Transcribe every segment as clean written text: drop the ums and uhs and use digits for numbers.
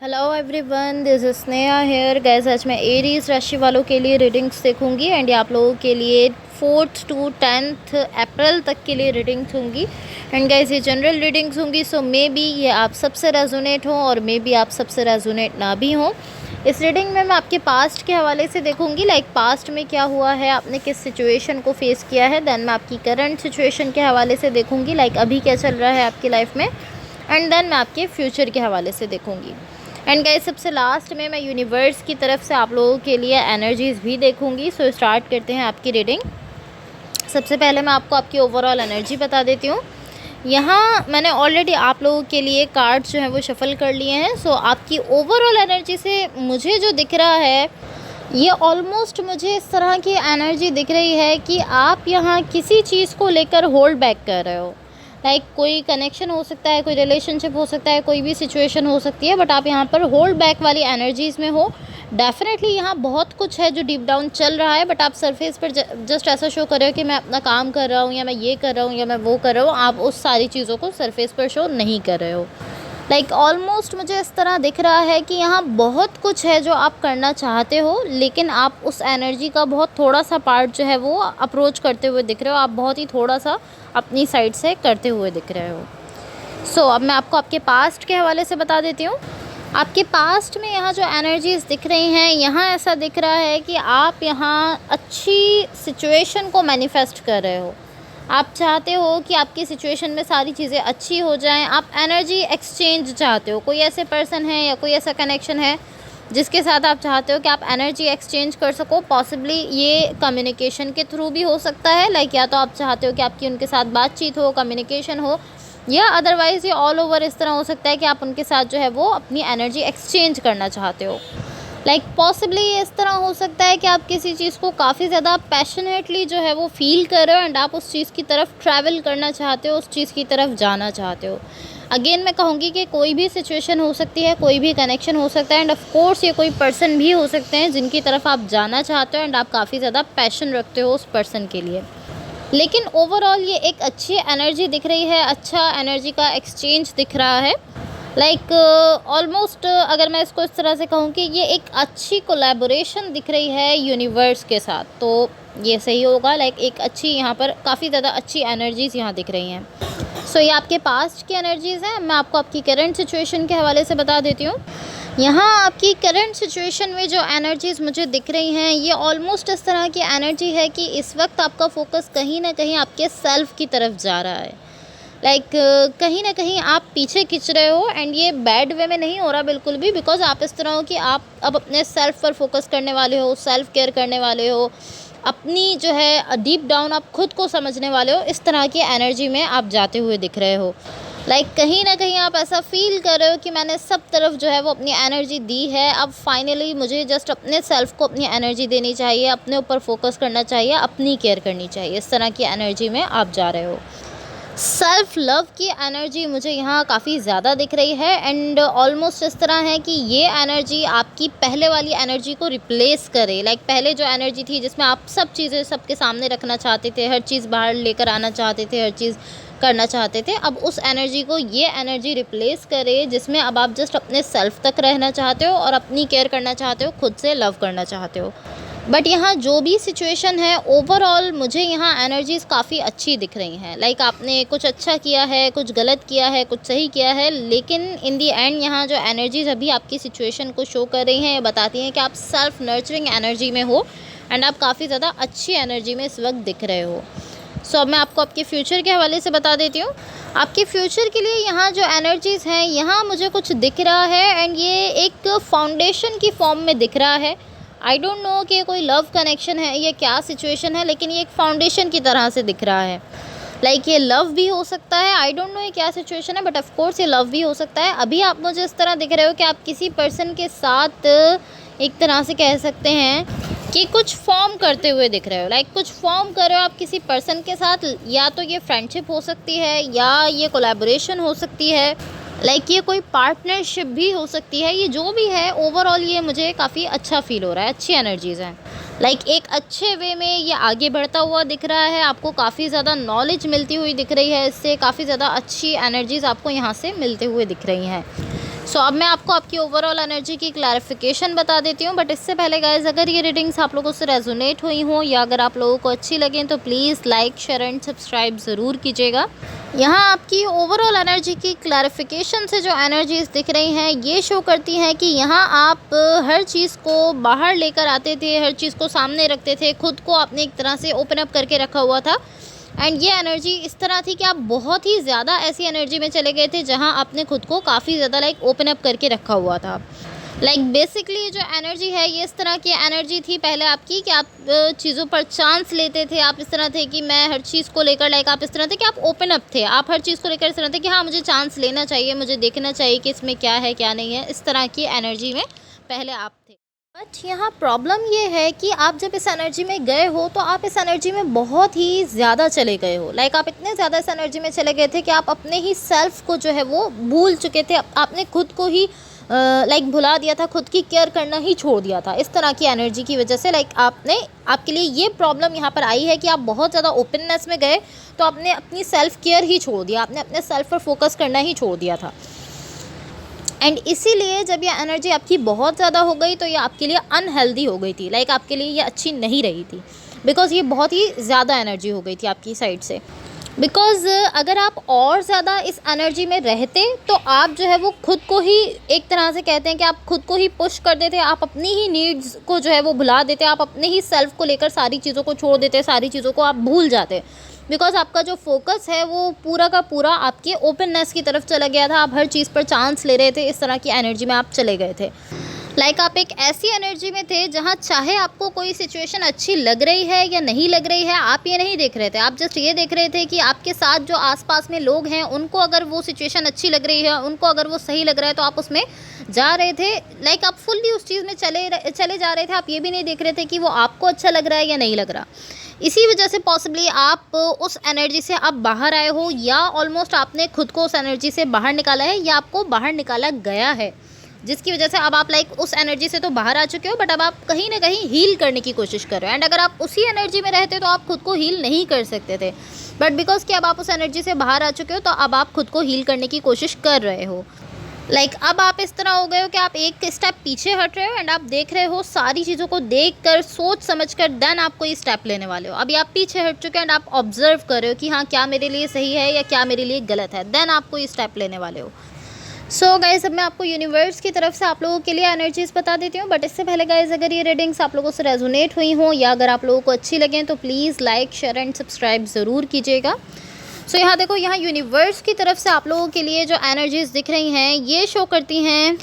Hello everyone, this is Sneha here. Guys आज मैं Aries राशि वालों के लिए रीडिंग्स देखूंगी एंड ये आप लोगों के लिए 4th to 10th अप्रैल तक के लिए रीडिंग्स होंगी। एंड गैस ये जनरल रीडिंग्स होंगी, सो मे बी ये आप सबसे रेजोनेट हो और मे बी आप सबसे रेजोनेट ना भी हो। इस रीडिंग में मैं आपके पास्ट के हवाले से देखूंगी, लाइक पास्ट में क्या हुआ है, आपने किस सिचुएशन को फेस किया है। देन मैं आपकी करंट सिचुएशन के हवाले से देखूंगी, लाइक अभी क्या चल रहा है आपकी लाइफ में। एंड देन मैं आपके फ्यूचर के हवाले से देखूंगी। एंड गाइस सबसे लास्ट में मैं यूनिवर्स की तरफ से आप लोगों के लिए एनर्जीज़ भी देखूंगी। सो स्टार्ट करते हैं आपकी रीडिंग। सबसे पहले मैं आपको आपकी ओवरऑल एनर्जी बता देती हूँ। यहाँ मैंने ऑलरेडी आप लोगों के लिए कार्ड्स जो हैं वो शफल कर लिए हैं। सो आपकी ओवरऑल एनर्जी से मुझे जो दिख रहा है, ये ऑलमोस्ट मुझे इस तरह की एनर्जी दिख रही है कि आप यहाँ किसी चीज़ को लेकर होल्ड बैक कर रहे हो। लाइक कोई कनेक्शन हो सकता है, कोई रिलेशनशिप हो सकता है, कोई भी सिचुएशन हो सकती है, बट आप यहाँ पर होल्ड बैक वाली एनर्जीज़ में हो। डेफिनेटली यहाँ बहुत कुछ है जो डीप डाउन चल रहा है, बट आप सरफेस पर जस्ट ऐसा शो कर रहे हो कि मैं अपना काम कर रहा हूँ या मैं ये कर रहा हूँ या मैं वो कर रहा हूँ। आप उस सारी चीज़ों को सरफेस पर शो नहीं कर रहे हो। लाइक ऑलमोस्ट मुझे इस तरह दिख रहा है कि यहाँ बहुत कुछ है जो आप करना चाहते हो, लेकिन आप उस एनर्जी का बहुत थोड़ा सा पार्ट जो है वो अप्रोच करते हुए दिख रहे हो। आप बहुत ही थोड़ा सा अपनी साइड से करते हुए दिख रहे हो। सो अब मैं आपको आपके पास्ट के हवाले से बता देती हूँ। आपके पास्ट में यहाँ जो एनर्जीज़ दिख रही हैं, यहाँ ऐसा दिख रहा है कि आप यहाँ अच्छी सिचुएशन को मैनिफेस्ट कर रहे हो। आप चाहते हो कि आपकी सिचुएशन में सारी चीज़ें अच्छी हो जाएं। आप एनर्जी एक्सचेंज चाहते हो। कोई ऐसे पर्सन है या कोई ऐसा कनेक्शन है जिसके साथ आप चाहते हो कि आप एनर्जी एक्सचेंज कर सको। पॉसिबली ये कम्युनिकेशन के थ्रू भी हो सकता है, लाइक या तो आप चाहते हो कि आपकी उनके साथ बातचीत हो, कम्युनिकेशन हो, या अदरवाइज़ ये ऑल ओवर इस तरह हो सकता है कि आप उनके साथ जो है वो अपनी एनर्जी एक्सचेंज करना चाहते हो। लाइक पॉसिबली ये इस तरह हो सकता है कि आप किसी चीज़ को काफ़ी ज़्यादा पैशनेटली जो है वो फील कर रहे हो एंड आप उस चीज़ की तरफ ट्रैवल करना चाहते हो, उस चीज़ की तरफ जाना चाहते हो। अगेन मैं कहूँगी कि कोई भी सिचुएशन हो सकती है, कोई भी कनेक्शन हो सकता है, एंड ऑफ कोर्स ये कोई पर्सन भी हो सकते हैं जिनकी तरफ आप जाना चाहते हो एंड आप काफ़ी ज़्यादा पैशन रखते हो उस पर्सन के लिए। लेकिन ओवरऑल ये एक अच्छी एनर्जी दिख रही है, अच्छा एनर्जी का एक्सचेंज दिख रहा है। लाइक ऑलमोस्ट अगर मैं इसको इस तरह से कहूँ कि ये एक अच्छी कोलैबोरेशन दिख रही है यूनिवर्स के साथ, तो ये सही होगा। लाइक एक अच्छी यहाँ पर काफ़ी ज़्यादा अच्छी एनर्जीज़ यहाँ दिख रही हैं। सो ये आपके पास्ट की एनर्जीज़ हैं। मैं आपको आपकी करंट सिचुएशन के हवाले से बता देती हूँ। यहाँ आपकी करंट सिचुएशन में जो एनर्जीज़ मुझे दिख रही हैं, ये ऑलमोस्ट इस तरह की एनर्जी है कि इस वक्त आपका फोकस कहीं ना कहीं आपके सेल्फ़ की तरफ जा रहा है। लाइक कहीं ना कहीं आप पीछे खिंच रहे हो, एंड ये बैड वे में नहीं हो रहा बिल्कुल भी, बिकॉज आप इस तरह हो कि आप अब अपने सेल्फ़ पर फोकस करने वाले हो, सेल्फ़ केयर करने वाले हो, अपनी जो है डीप डाउन आप खुद को समझने वाले हो। इस तरह की एनर्जी में आप जाते हुए दिख रहे हो। लाइक कहीं ना कहीं आप ऐसा फील कर रहे हो कि मैंने सब तरफ जो है वो अपनी एनर्जी दी है, अब फाइनली मुझे जस्ट अपने सेल्फ़ को अपनी एनर्जी देनी चाहिए, अपने ऊपर फोकस करना चाहिए, अपनी केयर करनी चाहिए। इस तरह की एनर्जी में आप जा रहे हो। सेल्फ लव की एनर्जी मुझे यहाँ काफ़ी ज़्यादा दिख रही है, एंड ऑलमोस्ट इस तरह है कि ये एनर्जी आपकी पहले वाली एनर्जी को रिप्लेस करे। लाइक पहले जो एनर्जी थी जिसमें आप सब चीज़ें सबके सामने रखना चाहते थे, हर चीज़ बाहर लेकर आना चाहते थे, हर चीज़ करना चाहते थे, अब उस एनर्जी को ये एनर्जी रिप्लेस करे जिसमें अब आप जस्ट अपने सेल्फ तक रहना चाहते हो और अपनी केयर करना चाहते हो, खुद से लव करना चाहते हो। बट यहाँ जो भी सिचुएशन है, ओवरऑल मुझे यहाँ एनर्जीज़ काफ़ी अच्छी दिख रही हैं। लाइक आपने कुछ अच्छा किया है, कुछ गलत किया है, कुछ सही किया है, लेकिन इन दी एंड यहाँ जो एनर्जीज़ अभी आपकी सिचुएशन को शो कर रही हैं, ये बताती हैं कि आप सेल्फ नर्चरिंग एनर्जी में हो एंड आप काफ़ी ज़्यादा अच्छी एनर्जी में इस वक्त दिख रहे हो। सो अब मैं आपको आपके फ्यूचर के हवाले से बता देती हूँ। आपके फ्यूचर के लिए यहाँ जो एनर्जीज़ हैं, यहाँ मुझे कुछ दिख रहा है, एंड ये एक फाउंडेशन की फॉर्म में दिख रहा है। आई डोंट नो कि कोई लव कनेक्शन है या क्या सिचुएशन है, लेकिन ये एक फाउंडेशन की तरह से दिख रहा है। लाइक ये लव भी हो सकता है, आई डोंट नो ये क्या सिचुएशन है, बट ऑफ कोर्स ये लव भी हो सकता है। अभी आप मुझे इस तरह दिख रहे हो कि आप किसी पर्सन के साथ एक तरह से कह सकते हैं कि कुछ फॉर्म करते हुए दिख रहे हो। लाइक कुछ फॉर्म कर रहे हो आप किसी पर्सन के साथ, या तो ये फ्रेंडशिप हो सकती है या ये कोलैबोरेशन हो सकती है, लाइक ये कोई पार्टनरशिप भी हो सकती है। ये जो भी है ओवरऑल ये मुझे काफ़ी अच्छा फील हो रहा है, अच्छी एनर्जीज़ हैं। लाइक एक अच्छे वे में ये आगे बढ़ता हुआ दिख रहा है, आपको काफ़ी ज़्यादा नॉलेज मिलती हुई दिख रही है, इससे काफ़ी ज़्यादा अच्छी एनर्जीज़ आपको यहाँ से मिलते हुए दिख रही हैं। सो अब मैं आपको आपकी ओवरऑल एनर्जी की क्लैरिफिकेशन बता देती हूँ, बट इससे पहले गाइज अगर ये रीडिंग्स आप लोगों से रेजोनेट हुई हों या अगर आप लोगों को अच्छी लगें तो please like share and subscribe ज़रूर कीजिएगा। यहाँ आपकी ओवरऑल एनर्जी की क्लैरिफिकेशन से जो एनर्जीज दिख रही हैं ये शो करती हैं कि यहाँ आप हर चीज़ को बाहर लेकर आते थे, हर चीज़ को सामने रखते थे, खुद को आपने एक तरह से ओपन अप करके रखा हुआ था। एंड ये एनर्जी इस तरह थी कि आप बहुत ही ज़्यादा ऐसी एनर्जी में चले गए थे जहाँ आपने खुद को काफ़ी ज़्यादा लाइक ओपन अप करके रखा हुआ था। लाइक बेसिकली जो एनर्जी है ये इस तरह की एनर्जी थी पहले आपकी कि आप चीज़ों पर चांस लेते थे। आप इस तरह थे कि मैं हर चीज़ को लेकर लाइक आप इस तरह थे कि आप ओपन अप थे, आप हर चीज़ को लेकर इस तरह थे कि हाँ मुझे चांस लेना चाहिए, मुझे देखना चाहिए कि इसमें क्या है क्या नहीं है। इस तरह की एनर्जी में पहले आप थे। बट यहाँ प्रॉब्लम ये है कि आप जब इस एनर्जी में गए हो तो आप इस एनर्जी में बहुत ही ज़्यादा चले गए हो। लाइक आप इतने ज़्यादा इस एनर्जी में चले गए थे कि आप अपने ही सेल्फ को जो है वो भूल चुके थे। आपने खुद को ही लाइक भुला दिया था, खुद की केयर करना ही छोड़ दिया था। इस तरह की एनर्जी की वजह से लाइक आपके लिए ये प्रॉब्लम यहाँ पर आई है कि आप बहुत ज़्यादा ओपननेस में गए तो आपने अपनी सेल्फ केयर ही छोड़ दिया, आपने अपने सेल्फ पर फोकस करना ही छोड़ दिया था। एंड इसीलिए जब ये एनर्जी आपकी बहुत ज़्यादा हो गई तो ये आपके लिए अनहेल्दी हो गई थी। लाइक आपके लिए ये अच्छी नहीं रही थी बिकॉज़ ये बहुत ही ज़्यादा एनर्जी हो गई थी आपकी साइड से। बिकॉज़ अगर आप और ज़्यादा इस एनर्जी में रहते तो आप जो है वो खुद को ही एक तरह से कहते हैं कि आप खुद को ही पुश कर देते, आप अपनी ही नीड्स को जो है वो भुला देते, आप अपने ही सेल्फ को लेकर सारी चीज़ों को छोड़ देते, सारी चीज़ों को आप भूल जाते। बिकॉज आपका जो फोकस है वो पूरा का पूरा आपके ओपननेस की तरफ चला गया था। आप हर चीज़ पर चांस ले रहे थे, इस तरह की एनर्जी में आप चले गए थे। लाइक आप एक ऐसी एनर्जी में थे जहाँ चाहे आपको कोई सिचुएशन अच्छी लग रही है या नहीं लग रही है, आप ये नहीं देख रहे थे। आप जस्ट ये देख रहे थे कि आपके साथ जो आसपास में लोग हैं उनको अगर वो सिचुएशन अच्छी लग रही है, उनको अगर वो सही लग रहा है तो आप उसमें जा रहे थे। लाइक आप फुल्ली उस चीज़ में चले जा रहे थे। आप ये भी नहीं देख रहे थे कि वो आपको अच्छा लग रहा है या नहीं लग रहा। इसी वजह से पॉसिबली आप उस एनर्जी से आप बाहर आए हो या ऑलमोस्ट आपने खुद को उस एनर्जी से बाहर निकाला है या आपको बाहर निकाला गया है, जिसकी वजह से अब आप लाइक उस एनर्जी से तो बाहर आ चुके हो बट अब आप कहीं ना कहीं हील करने की कोशिश कर रहे हो। एंड अगर आप उसी एनर्जी में रहते तो आप खुद को हील नहीं कर सकते थे, बट बिकॉज कि अब आप उस एनर्जी से बाहर आ चुके हो तो अब आप खुद को हील करने की कोशिश कर रहे हो। लाइक अब आप इस तरह हो गए हो कि आप एक स्टेप पीछे हट रहे हो एंड आप देख रहे हो सारी चीज़ों को देख कर सोच समझ कर देन आप कोई स्टेप लेने वाले हो। अभी आप पीछे हट चुके हैं एंड आप ऑब्जर्व कर रहे हो कि हाँ क्या मेरे लिए सही है या क्या मेरे लिए गलत है, देन आप कोई स्टेप लेने वाले हो। सो गाइज़ अब मैं आपको यूनिवर्स की तरफ से आप लोगों के लिए एनर्जीज़ बता देती हूँ, बट इससे पहले गाइज़ अगर ये रीडिंग्स आप लोगों से रेजोनेट हुई हों या अगर आप लोगों को अच्छी लगें तो please like share and subscribe ज़रूर कीजिएगा। सो यहाँ देखो, यहाँ यूनिवर्स की तरफ से आप लोगों के लिए जो एनर्जीज़ दिख रही हैं ये शो करती हैं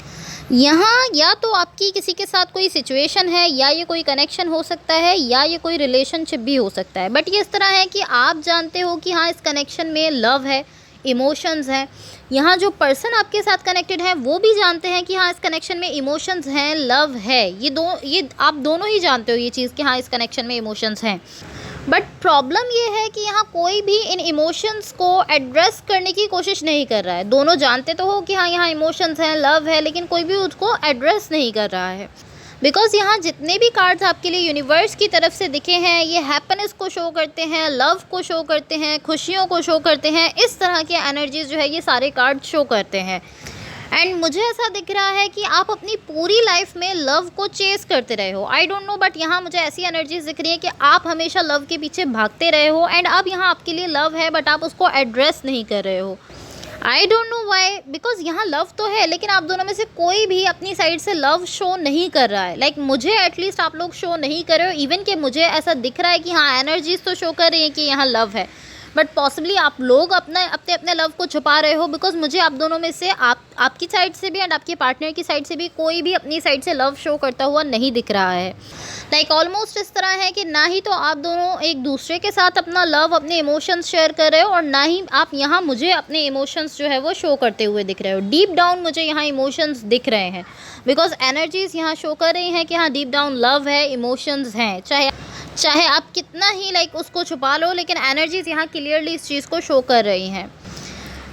यहाँ या तो आपकी किसी के साथ कोई सिचुएशन है या ये कोई कनेक्शन हो सकता है या ये कोई रिलेशनशिप भी हो सकता है। बट ये इस तरह है कि आप जानते हो कि हाँ इस कनेक्शन में लव है, इमोशंस हैं। यहाँ जो पर्सन आपके साथ कनेक्टेड है वो भी जानते हैं कि हाँ इस कनेक्शन में इमोशंस हैं, लव है। ये आप दोनों ही जानते हो ये चीज़ कि हाँ इस कनेक्शन में इमोशंस हैं। बट प्रॉब्लम ये है कि यहाँ कोई भी इन इमोशंस को एड्रेस करने की कोशिश नहीं कर रहा है। दोनों जानते तो हो कि हाँ यहाँ इमोशंस हैं, लव है, लेकिन कोई भी उसको एड्रेस नहीं कर रहा है। बिकॉज़ यहाँ जितने भी कार्ड्स आपके लिए यूनिवर्स की तरफ से दिखे हैं ये हैप्पीनेस को शो करते हैं, लव को शो करते हैं, खुशियों को शो करते हैं। इस तरह के एनर्जीज़ जो है ये सारे कार्ड शो करते हैं। एंड मुझे ऐसा दिख रहा है कि आप अपनी पूरी लाइफ में लव को चेस करते रहे हो। आई डोंट नो, बट यहाँ मुझे ऐसी एनर्जीज दिख रही है कि आप हमेशा लव के पीछे भागते रहे हो एंड अब यहाँ आपके लिए लव है बट आप उसको एड्रेस नहीं कर रहे हो। I don't know why, because यहाँ लव तो है लेकिन आप दोनों में से कोई भी अपनी साइड से लव शो नहीं कर रहा है। लाइक मुझे एटलीस्ट आप लोग शो नहीं कर रहे हो। इवन कि मुझे ऐसा दिख रहा है कि हाँ एनर्जीज तो शो कर रही हैं कि यहाँ लव है, बट पॉसिबली आप लोग अपने लव को छुपा रहे हो। बिकॉज मुझे आप दोनों में से आपकी साइड से भी एंड आपके पार्टनर की साइड से भी कोई भी अपनी साइड से लव शो करता हुआ नहीं दिख रहा है। लाइक ऑलमोस्ट इस तरह है कि ना ही तो आप दोनों एक दूसरे के साथ अपना लव, अपने इमोशंस शेयर कर रहे हो और ना ही आप यहाँ मुझे अपने इमोशंस जो है वो शो करते हुए दिख रहे हो। डीप डाउन मुझे यहाँ इमोशंस दिख रहे हैं बिकॉज एनर्जीज़ यहाँ शो कर रही हैं कि हाँ डीप डाउन लव है, इमोशंस हैं। चाहे आप कितना ही लाइक उसको छुपा लो लेकिन एनर्जीज़ यहाँ क्लियरली इस चीज़ को शो कर रही हैं।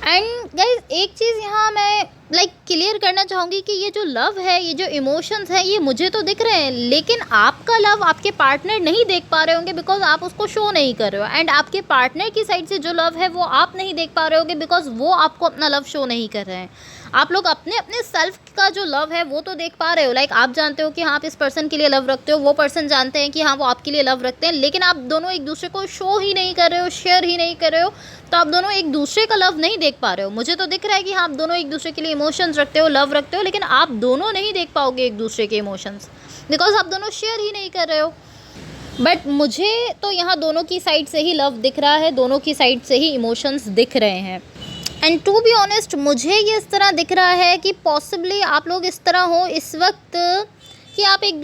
एंड गाइज एक चीज़ यहाँ मैं लाइक क्लियर करना चाहूँगी कि ये जो लव है, ये जो इमोशंस हैं, ये मुझे तो दिख रहे हैं लेकिन आपका लव आपके पार्टनर नहीं देख पा रहे होंगे बिकॉज आप उसको शो नहीं कर रहे हो। एंड आपके पार्टनर की साइड से जो लव है वो आप नहीं देख पा रहे होंगे बिकॉज वो आपको अपना लव शो नहीं कर रहे हैं। आप लोग अपने अपने सेल्फ का जो लव है वो तो देख पा रहे हो। लाइक आप जानते हो कि हाँ आप इस पर्सन के लिए लव रखते हो, वो पर्सन जानते हैं कि हाँ वो आपके लिए लव रखते हैं, लेकिन आप दोनों एक दूसरे को शो ही नहीं कर रहे हो, शेयर ही नहीं कर रहे हो, तो आप दोनों एक दूसरे का लव नहीं देख पा रहे हो। मुझे तो दिख रहा है कि हाँ आप दोनों एक दूसरे के लिए इमोशंस रखते हो, लव रखते हो, लेकिन आप दोनों नहीं देख पाओगे एक दूसरे के इमोशंस, बिकॉज आप दोनों शेयर ही नहीं कर रहे हो। बट मुझे तो यहाँ दोनों की साइड से ही लव दिख रहा है, दोनों की साइड से ही इमोशंस दिख रहे हैं। एंड टू बी ऑनेस्ट मुझे ये इस तरह दिख रहा है कि पॉसिबली आप लोग इस तरह हो इस वक्त कि आप एक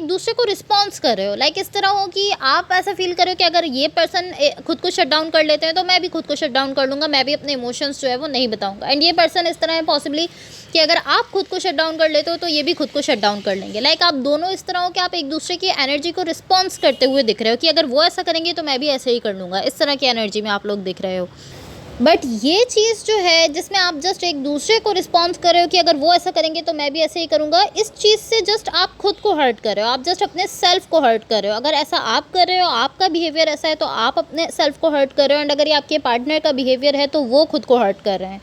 दूसरे को रिस्पॉन्स कर रहे हो। लाइक इस तरह हो कि आप ऐसा फील कर रहे हो कि अगर ये पर्सन खुद को शट डाउन कर लेते हैं तो मैं भी खुद को शट डाउन कर लूँगा, मैं भी अपने इमोशंस जो है वो नहीं बताऊँगा। एंड ये पर्सन इस तरह है पॉसिबली कि अगर आप खुद को शट डाउन कर लेते हो तो ये भी खुद को शट डाउन कर लेंगे। लाइक आप दोनों इस तरह हो कि आप एक दूसरे की एनर्जी को रिस्पॉन्स करते हुए दिख रहे हो कि अगर वो ऐसा करेंगे तो मैं भी ऐसे ही कर लूँगा, इस तरह की एनर्जी में आप लोग दिख रहे हो। बट ये चीज़ जो है जिसमें आप जस्ट एक दूसरे को रिस्पॉन्स कर रहे हो कि अगर वो ऐसा करेंगे तो मैं भी ऐसे ही करूँगा, इस चीज़ से जस्ट आप खुद को हर्ट कर रहे हो, आप जस्ट अपने सेल्फ को हर्ट कर रहे हो। अगर ऐसा आप कर रहे हो, आपका बिहेवियर ऐसा है, तो आप अपने सेल्फ को हर्ट कर रहे हो। एंड अगर ये आपके पार्टनर का बिहेवियर है तो वो खुद को हर्ट कर रहे हैं।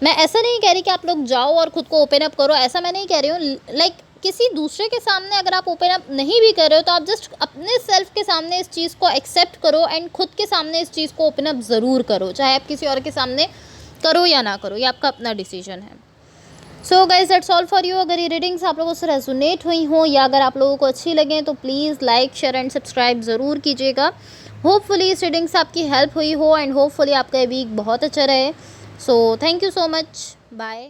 मैं ऐसा नहीं कह रही कि आप लोग जाओ और खुद को ओपन अप करो, ऐसा मैं नहीं कह रही हूँ। लाइक किसी दूसरे के सामने अगर आप ओपन अप नहीं भी कर रहे हो तो आप जस्ट अपने सेल्फ के सामने इस चीज़ को एक्सेप्ट करो एंड खुद के सामने इस चीज़ को ओपन अप ज़रूर करो, चाहे आप किसी और के सामने करो या ना करो, ये आपका अपना डिसीजन है। So guys that's all for you. अगर ये रीडिंग्स आप लोगों से रेजोनेट हुई हों या अगर आप लोगों को अच्छी लगें तो please like share and subscribe ज़रूर कीजिएगा। होपफुली इस रीडिंग से आपकी हेल्प हुई हो एंड होपफुली आपका वीक बहुत अच्छा रहे। So thank you so much, bye.